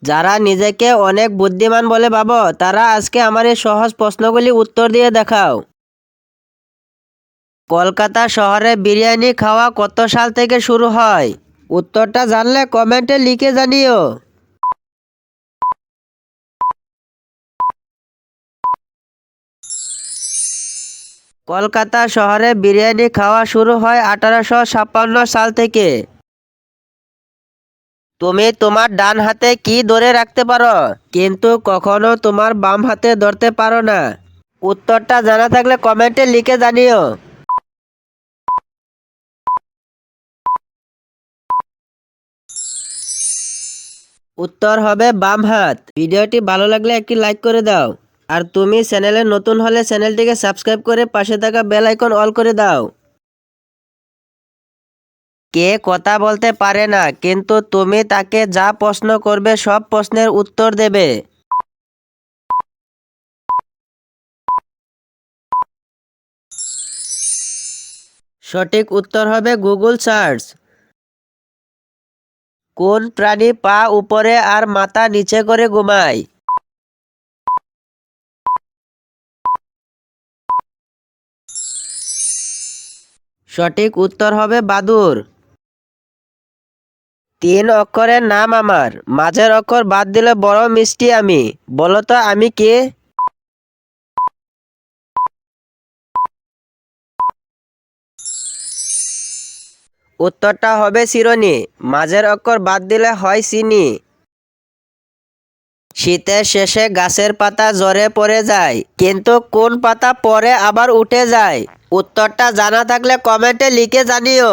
যারা নিজেকে অনেক বুদ্ধিমান বলে ভাবো তারা আজকে আমার এই সহজ প্রশ্নগুলি উত্তর দিয়ে দেখাও। কলকাতা শহরে বিরিয়ানি খাওয়া কত সাল থেকে শুরু হয়? উত্তরটা জানলে কমেন্টে লিখে জানিও। কলকাতা শহরে বিরিয়ানি খাওয়া শুরু হয় 1856 সাল থেকে। তুমি তোমার ডান হাতে কি ধরে রাখতে পারো কিন্তু কখনো তোমার বাম হাতে ধরতে পারো না? উত্তরটা জানা থাকলে কমেন্টে লিখে জানিও। উত্তর হবে বাম হাত। ভিডিওটি ভালো লাগলে একটি লাইক করে দাও। আর তুমি চ্যানেলে নতুন হলে চ্যানেলটিকে সাবস্ক্রাইব করে পাশে থাকা বেল আইকন অল করে দাও। কে কথা বলতে পারে না কিন্তু তুমি তাকে যা প্রশ্ন করবে সব প্রশ্নের উত্তর দেবে? সঠিক উত্তর হবে গুগল সার্চ। কোন প্রাণী পা উপরে আর মাথা নিচে করে ঘুমায়? সঠিক উত্তর হবে বাদুড়। 3 অক্ষরের নাম আমার, মাঝের অক্ষর বাদ দিলে বড় মিষ্টি আমি, বলো তো আমি কে? উত্তরটা হবে চিরুনি, মাঝের অক্ষর বাদ দিলে হয় চিনি। শীতের শেষে গাছের পাতা ঝরে পড়ে যায় কিন্তু কোন পাতা পরে আবার উঠে যায়? উত্তরটা জানা থাকলে কমেন্টে লিখে জানিও।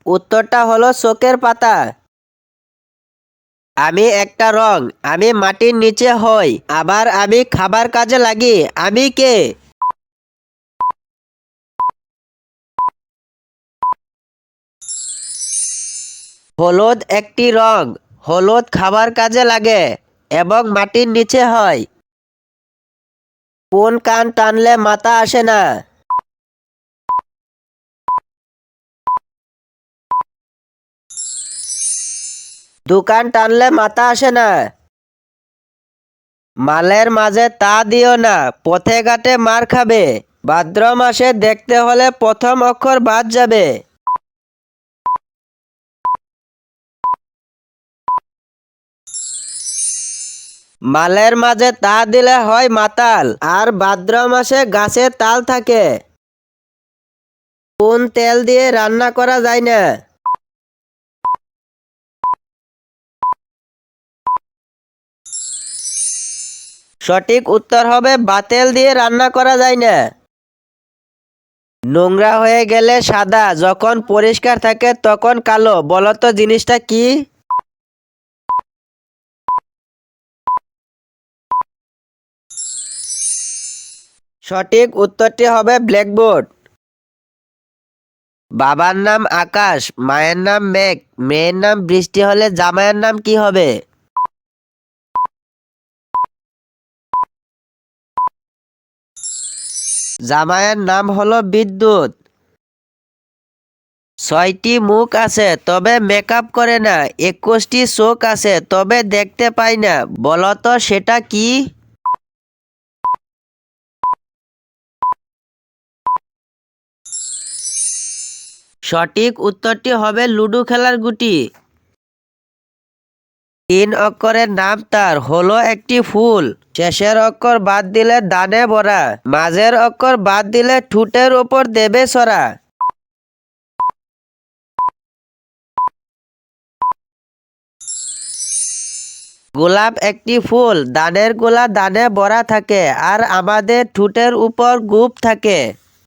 উত্তরটা হলো চোখের পাতা। আমি একটা রং, আমি মাটির নিচে হই, আবার আমি খাবার কাজে লাগি, আমি কে? হলুদ একটি রং, হলুদ খাবার কাজে লাগে এবং মাটির নিচে হয়। কোন কান টানলে মাথা আসে না? দোকান টানলে মাথা আসে না। মালের মাঝে তা দিও না, পথে ঘাটে মার খাবে। ভাদ্র মাসে দেখতে হলে প্রথম অক্ষর বাদ যাবে। মালের মাঝে তা দিলে হয় মাতাল, আর ভাদ্র মাসে গাছে তাল থাকে। কোন তেল দিয়ে রান্না করা যায় না? সঠিক উত্তর হবে বাতেল দিয়ে রান্না করা যায় না। নোংরা হয়ে গেলে সাদা, যখন পরিষ্কার থাকে তখন কালো, বলো তো জিনিসটা কি? সঠিক উত্তরটি হবে ব্ল্যাকবোর্ড। বাবার নাম আকাশ, মায়ের নাম মেঘ, মেয়ের নাম বৃষ্টি হলে জামাইয়ের নাম কি হবে? জামাইয়ের নাম হলো বিদ্যুৎ। 6টি মুখ আছে তবে মেকআপ করে না, 21টি চোখ আছে তবে দেখতে পাই না, বলো তো সেটা কি? সঠিক উত্তরটি হবে লুডো খেলার গুটি। 3 অক্ষরের নাম তার, হলো একটি ফুল, শেষের অক্ষর বাদ দিলে দানে ভরা, মাঝের অক্ষর বাদ দিলে ঠোঁটের উপর দেবে ছড়া। গোলাপ একটি ফুল, দানের গোলা দানে ভরা থাকে আর আমাদের ঠোঁটের উপর গুপ থাকে।